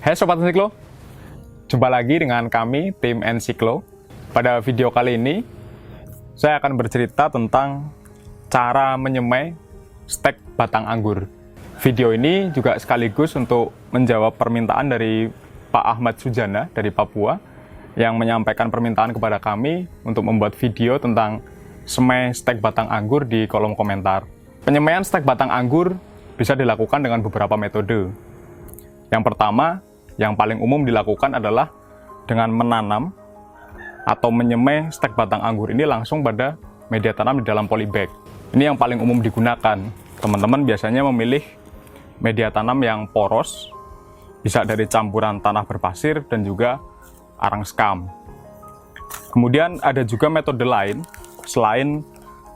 Hai Sobat Ensiklo, jumpa lagi dengan kami, tim Ensiklo. Pada video kali ini, saya akan bercerita tentang cara menyemai stek batang anggur. Video ini juga sekaligus untuk menjawab permintaan dari Pak Ahmad Sujana dari Papua, yang menyampaikan permintaan kepada kami untuk membuat video tentang semai stek batang anggur di kolom komentar. Penyemaian stek batang anggur bisa dilakukan dengan beberapa metode. Yang pertama, yang paling umum dilakukan adalah dengan menanam atau menyemai stek batang anggur ini langsung pada media tanam di dalam polybag. Ini yang paling umum digunakan. Teman-teman biasanya memilih media tanam yang poros, bisa dari campuran tanah berpasir dan juga arang sekam. Kemudian ada juga metode lain selain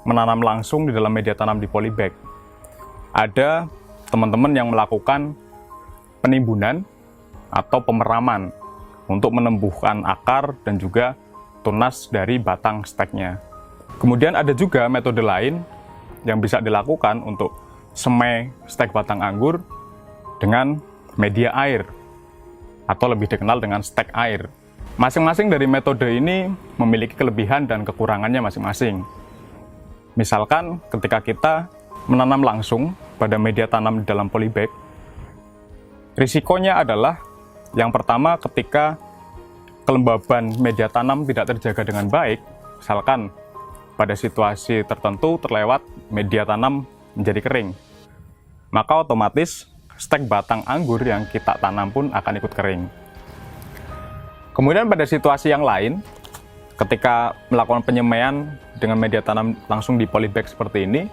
menanam langsung di dalam media tanam di polybag. Ada teman-teman yang melakukan penimbunan atau pemeraman untuk menumbuhkan akar dan juga tunas dari batang steknya. Kemudian ada juga metode lain yang bisa dilakukan untuk semai stek batang anggur dengan media air atau lebih dikenal dengan stek air. Masing-masing dari metode ini memiliki kelebihan dan kekurangannya masing-masing. Misalkan ketika kita menanam langsung pada media tanam di dalam polybag, risikonya adalah yang pertama, ketika kelembaban media tanam tidak terjaga dengan baik, misalkan pada situasi tertentu terlewat media tanam menjadi kering, maka otomatis stek batang anggur yang kita tanam pun akan ikut kering. Kemudian pada situasi yang lain, ketika melakukan penyemaian dengan media tanam langsung di polybag seperti ini,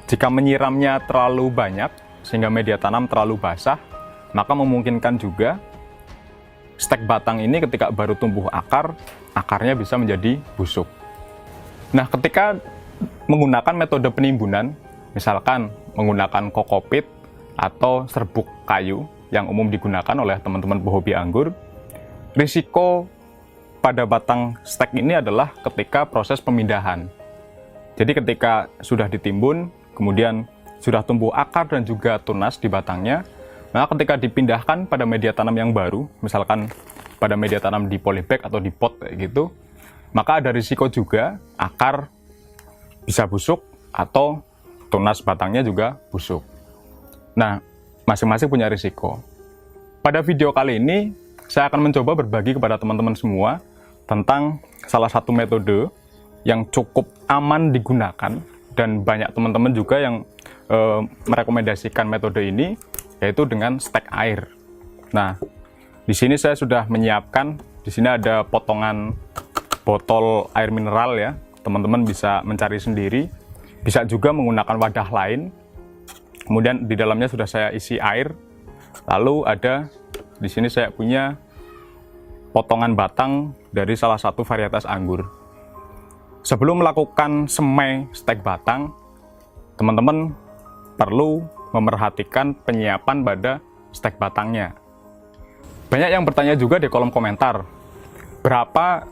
jika menyiramnya terlalu banyak sehingga media tanam terlalu basah, maka memungkinkan juga stek batang ini ketika baru tumbuh akar, akarnya bisa menjadi busuk. Nah, ketika menggunakan metode penimbunan, misalkan menggunakan kokopit atau serbuk kayu yang umum digunakan oleh teman-teman pehobi anggur, risiko pada batang stek ini adalah ketika proses pemindahan. Jadi ketika sudah ditimbun, kemudian sudah tumbuh akar dan juga tunas di batangnya, maka ketika dipindahkan pada media tanam yang baru, misalkan pada media tanam di polybag atau di pot kayak gitu, maka ada risiko juga akar bisa busuk atau tunas batangnya juga busuk. Nah, masing-masing punya risiko. Pada video kali ini, saya akan mencoba berbagi kepada teman-teman semua tentang salah satu metode yang cukup aman digunakan, dan banyak teman-teman juga yang merekomendasikan metode ini, yaitu dengan stek air. Nah, di sini saya sudah menyiapkan, di sini ada potongan botol air mineral ya. Teman-teman bisa mencari sendiri, bisa juga menggunakan wadah lain. Kemudian di dalamnya sudah saya isi air. Lalu ada di sini saya punya potongan batang dari salah satu varietas anggur. Sebelum melakukan semai stek batang, teman-teman perlu memerhatikan penyiapan pada stek batangnya. Banyak yang bertanya juga di kolom komentar, berapa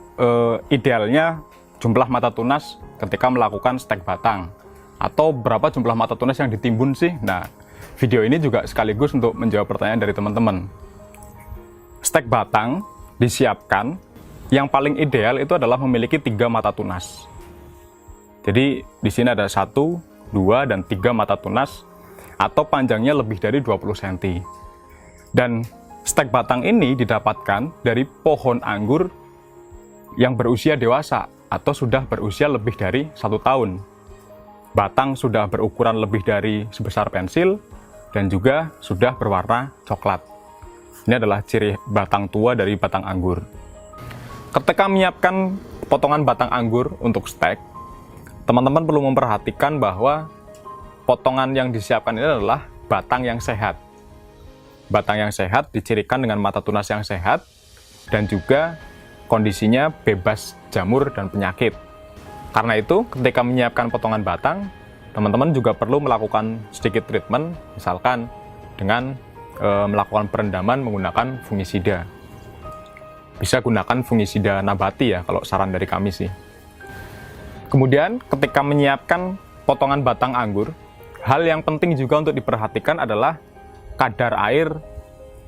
idealnya jumlah mata tunas ketika melakukan stek batang, atau berapa jumlah mata tunas yang ditimbun sih? Nah, video ini juga sekaligus untuk menjawab pertanyaan dari teman-teman. Stek batang disiapkan, yang paling ideal itu adalah memiliki 3 mata tunas. Jadi di sini ada 1, 2, dan 3 mata tunas, atau panjangnya lebih dari 20 cm. Dan stek batang ini didapatkan dari pohon anggur yang berusia dewasa atau sudah berusia lebih dari 1 tahun. Batang sudah berukuran lebih dari sebesar pensil dan juga sudah berwarna coklat. Ini adalah ciri batang tua dari batang anggur. Ketika menyiapkan potongan batang anggur untuk stek, teman-teman perlu memperhatikan bahwa potongan yang disiapkan ini adalah batang yang sehat. Batang yang sehat dicirikan dengan mata tunas yang sehat dan juga kondisinya bebas jamur dan penyakit. Karena itu, ketika menyiapkan potongan batang, teman-teman juga perlu melakukan sedikit treatment, misalkan dengan melakukan perendaman menggunakan fungisida. Bisa gunakan fungisida nabati ya, kalau saran dari kami sih. Kemudian, ketika menyiapkan potongan batang anggur, hal yang penting juga untuk diperhatikan adalah kadar air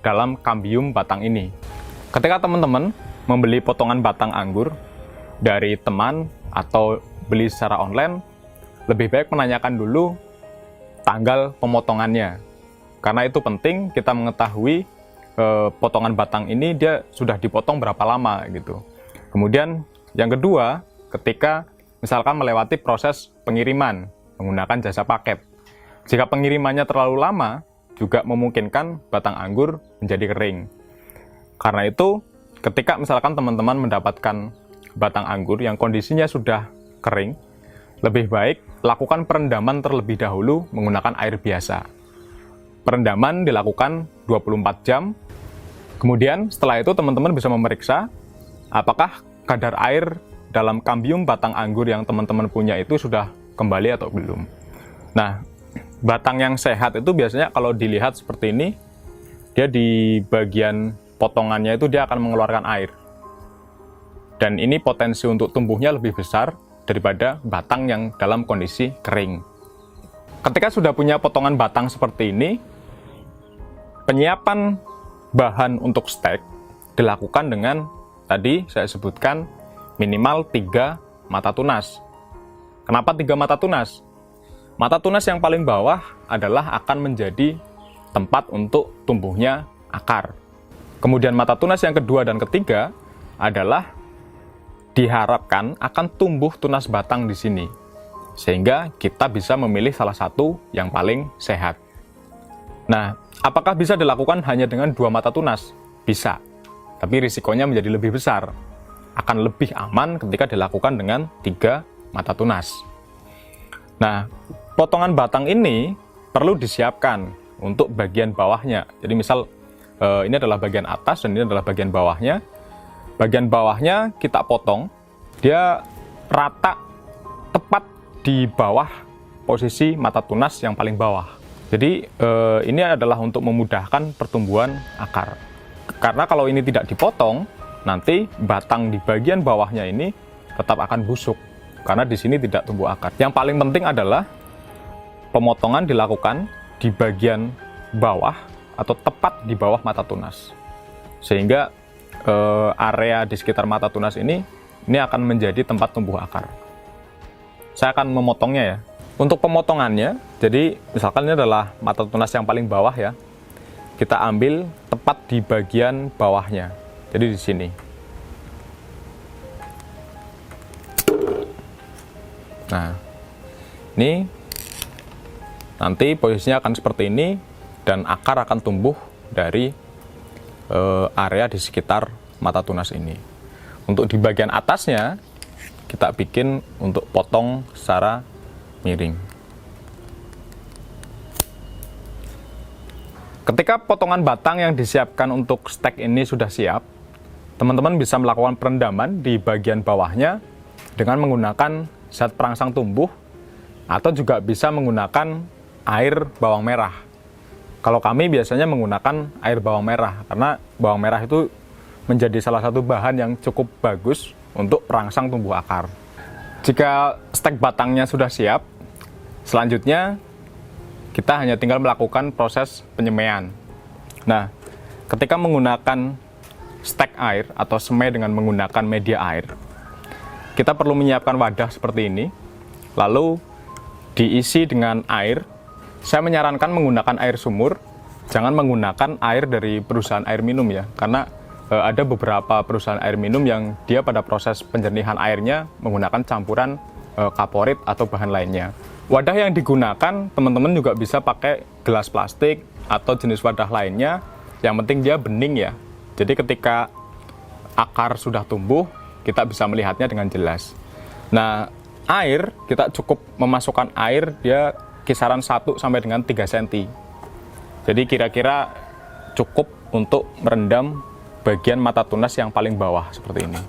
dalam kambium batang ini. Ketika teman-teman membeli potongan batang anggur dari teman atau beli secara online, lebih baik menanyakan dulu tanggal pemotongannya. Karena itu penting kita mengetahui potongan batang ini dia sudah dipotong berapa lama gitu. Kemudian yang kedua, ketika misalkan melewati proses pengiriman menggunakan jasa paket. Jika pengirimannya terlalu lama, juga memungkinkan batang anggur menjadi kering. Karena itu, ketika misalkan teman-teman mendapatkan batang anggur yang kondisinya sudah kering, lebih baik lakukan perendaman terlebih dahulu menggunakan air biasa. Perendaman dilakukan 24 jam. Kemudian setelah itu teman-teman bisa memeriksa apakah kadar air dalam kambium batang anggur yang teman-teman punya itu sudah kembali atau belum. Nah, batang yang sehat itu biasanya kalau dilihat seperti ini, dia di bagian potongannya itu dia akan mengeluarkan air. Dan ini potensi untuk tumbuhnya lebih besar daripada batang yang dalam kondisi kering. Ketika sudah punya potongan batang seperti ini, penyiapan bahan untuk stek dilakukan dengan tadi saya sebutkan minimal 3 mata tunas. Kenapa 3 mata tunas? Mata tunas yang paling bawah adalah akan menjadi tempat untuk tumbuhnya akar. Kemudian mata tunas yang kedua dan ketiga adalah diharapkan akan tumbuh tunas batang di sini. Sehingga kita bisa memilih salah satu yang paling sehat. Nah, apakah bisa dilakukan hanya dengan 2 mata tunas? Bisa. Tapi risikonya menjadi lebih besar. Akan lebih aman ketika dilakukan dengan 3 mata tunas. Nah, potongan batang ini perlu disiapkan untuk bagian bawahnya. Jadi misal ini adalah bagian atas dan ini adalah bagian bawahnya. Bagian bawahnya kita potong, dia rata tepat di bawah posisi mata tunas yang paling bawah. Jadi ini adalah untuk memudahkan pertumbuhan akar. Karena kalau ini tidak dipotong, nanti batang di bagian bawahnya ini tetap akan busuk. Karena di sini tidak tumbuh akar. Yang paling penting adalah pemotongan dilakukan di bagian bawah atau tepat di bawah mata tunas. Sehingga area di sekitar mata tunas ini akan menjadi tempat tumbuh akar. Saya akan memotongnya ya. Untuk pemotongannya, jadi misalkan ini adalah mata tunas yang paling bawah ya. Kita ambil tepat di bagian bawahnya. Jadi di sini. Nah, ini nanti posisinya akan seperti ini dan akar akan tumbuh dari area di sekitar mata tunas ini. Untuk di bagian atasnya kita bikin untuk potong secara miring. Ketika potongan batang yang disiapkan untuk stek ini sudah siap, teman-teman bisa melakukan perendaman di bagian bawahnya dengan menggunakan zat perangsang tumbuh atau juga bisa menggunakan air bawang merah. Kalau kami biasanya menggunakan air bawang merah karena bawang merah itu menjadi salah satu bahan yang cukup bagus untuk perangsang tumbuh akar. Jika stek batangnya sudah siap, selanjutnya kita hanya tinggal melakukan proses penyemaian. Nah, ketika menggunakan stek air atau semai dengan menggunakan media air, kita perlu menyiapkan wadah seperti ini, lalu diisi dengan air. Saya menyarankan menggunakan air sumur, jangan menggunakan air dari perusahaan air minum ya, karena ada beberapa perusahaan air minum yang dia pada proses penjernihan airnya menggunakan campuran kaporit atau bahan lainnya. Wadah yang digunakan, teman-teman juga bisa pakai gelas plastik atau jenis wadah lainnya, yang penting dia bening ya. Jadi ketika akar sudah tumbuh, kita bisa melihatnya dengan jelas. Nah, air, kita cukup memasukkan air, dia kisaran 1 sampai dengan 3 cm. Jadi kira-kira cukup untuk merendam bagian mata tunas yang paling bawah seperti ini.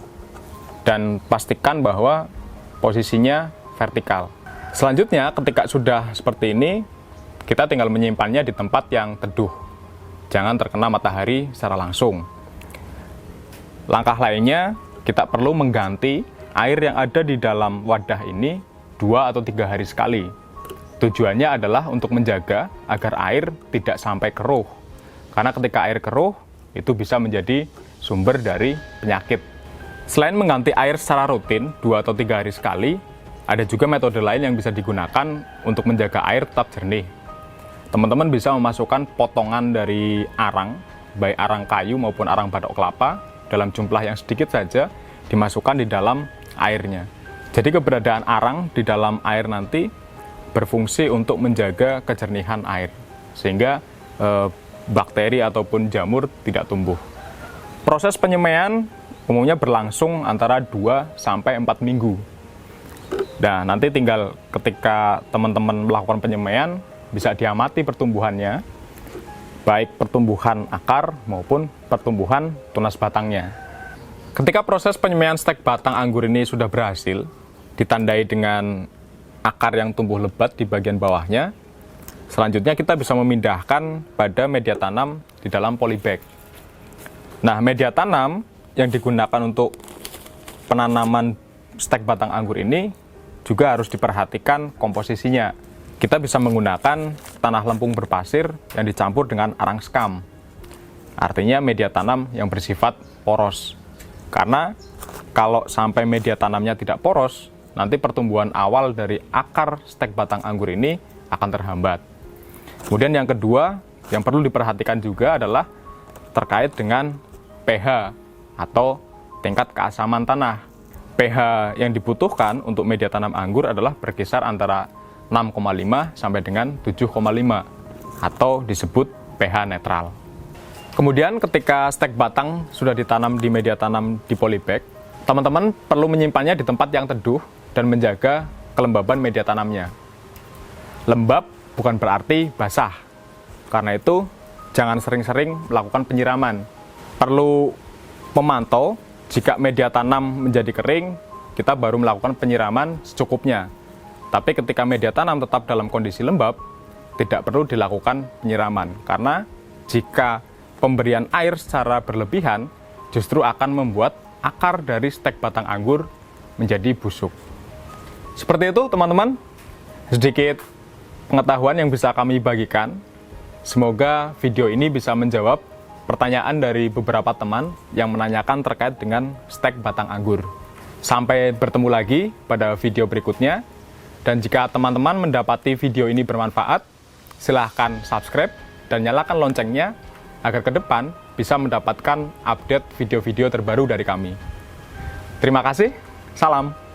Dan pastikan bahwa posisinya vertikal. Selanjutnya, ketika sudah seperti ini, kita tinggal menyimpannya di tempat yang teduh. Jangan terkena matahari secara langsung. Langkah lainnya, kita perlu mengganti air yang ada di dalam wadah ini 2 atau 3 hari sekali. Tujuannya adalah untuk menjaga agar air tidak sampai keruh. karena ketika air keruh, itu bisa menjadi sumber dari penyakit. Selain mengganti air secara rutin, 2 atau 3 hari sekali, ada juga metode lain yang bisa digunakan untuk menjaga air tetap jernih. Teman-teman bisa memasukkan potongan dari arang, baik arang kayu maupun arang batok kelapa, dalam jumlah yang sedikit saja, dimasukkan di dalam airnya. Jadi keberadaan arang di dalam air nanti berfungsi untuk menjaga kejernihan air, sehingga bakteri ataupun jamur tidak tumbuh. Proses penyemaian umumnya berlangsung antara 2-4 minggu. Nah, nanti tinggal ketika teman-teman melakukan penyemaian, bisa diamati pertumbuhannya, baik pertumbuhan akar maupun pertumbuhan tunas batangnya. Ketika proses penyemaian stek batang anggur ini sudah berhasil, ditandai dengan akar yang tumbuh lebat di bagian bawahnya, selanjutnya kita bisa memindahkan pada media tanam di dalam polybag. Nah, media tanam yang digunakan untuk penanaman stek batang anggur ini juga harus diperhatikan komposisinya. Kita bisa menggunakan tanah lempung berpasir yang dicampur dengan arang sekam. Artinya media tanam yang bersifat poros. Karena kalau sampai media tanamnya tidak poros, nanti pertumbuhan awal dari akar stek batang anggur ini akan terhambat. Kemudian yang kedua, yang perlu diperhatikan juga adalah terkait dengan pH atau tingkat keasaman tanah. pH yang dibutuhkan untuk media tanam anggur adalah berkisar antara 6,5 sampai dengan 7,5 atau disebut pH netral. Kemudian ketika stek batang sudah ditanam di media tanam di polybag, teman-teman perlu menyimpannya di tempat yang teduh dan menjaga kelembaban media tanamnya. Lembab bukan berarti basah. Karena itu, jangan sering-sering melakukan penyiraman. Perlu memantau, jika media tanam menjadi kering, kita baru melakukan penyiraman secukupnya. Tapi ketika media tanam tetap dalam kondisi lembab, tidak perlu dilakukan penyiraman. Karena jika pemberian air secara berlebihan, justru akan membuat akar dari stek batang anggur menjadi busuk. Seperti itu teman-teman, sedikit pengetahuan yang bisa kami bagikan. Semoga video ini bisa menjawab pertanyaan dari beberapa teman yang menanyakan terkait dengan stek batang anggur. Sampai bertemu lagi pada video berikutnya. Dan jika teman-teman mendapati video ini bermanfaat, silahkan subscribe dan nyalakan loncengnya agar ke depan bisa mendapatkan update video-video terbaru dari kami. Terima kasih, salam.